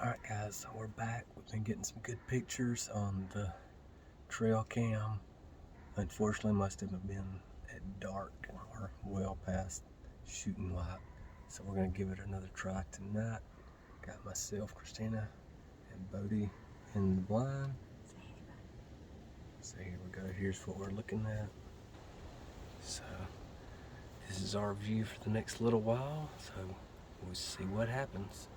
Alright guys, so we're back. We've been getting some good pictures on the trail cam. Unfortunately, most of them have been at dark or well past shooting light. So we're going to give it another try tonight. Got myself, Christina, and Bodie in the blind. So here we go. Here's what we're looking at. So this is our view for the next little while. So we'll see what happens.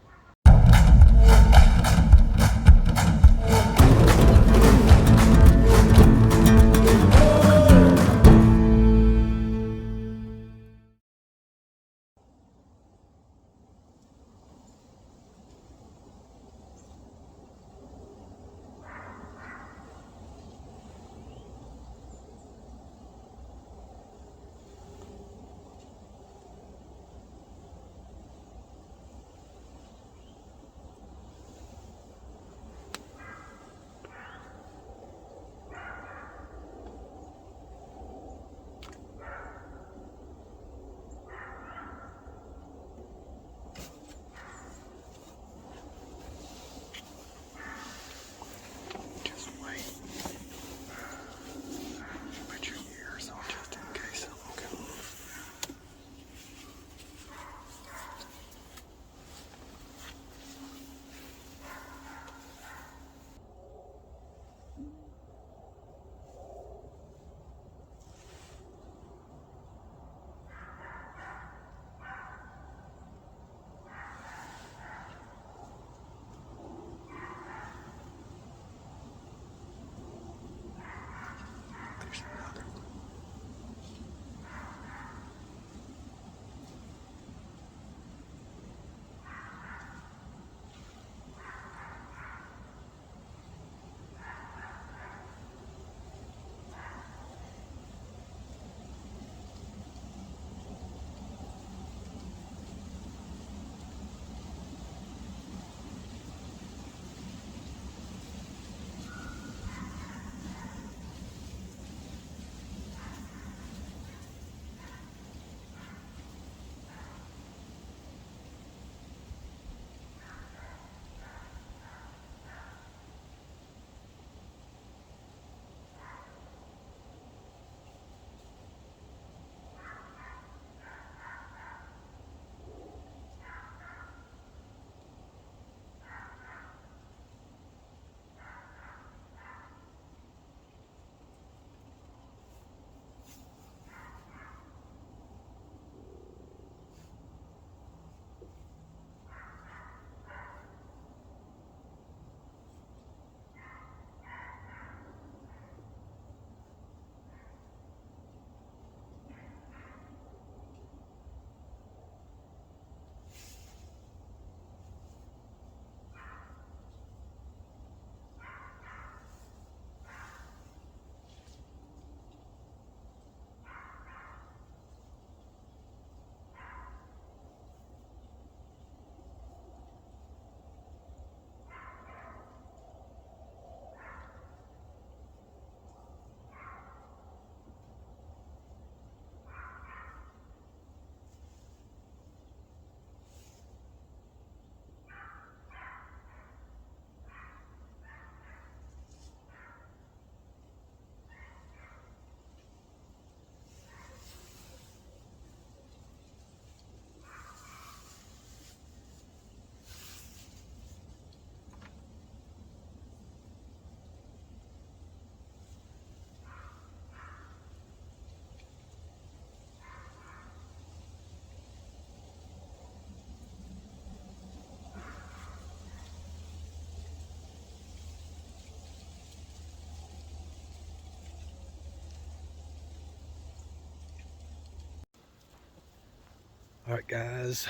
Alright guys,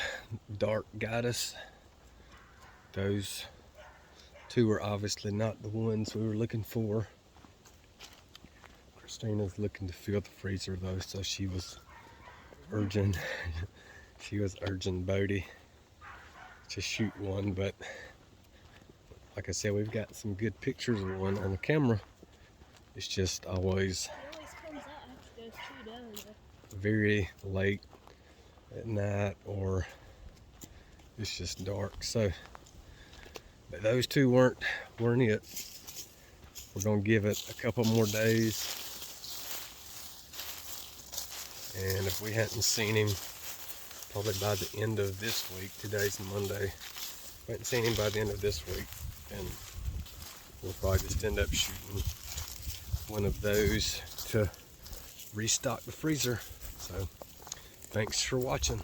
dark got us. Those two were obviously not the ones we were looking for. Christina's looking to fill the freezer though, so she was urging Bodie to shoot one, but like I said, we've got some good pictures of one on the camera. It's just always comes out after it goes too down. very late at night, or it's just dark. So But those two weren't it. We're gonna give it a couple more days. And if we hadn't seen him, probably by the end of this week, today's Monday, if we hadn't seen him by the end of this week, then we'll probably just end up shooting one of those to restock the freezer. So thanks for watching.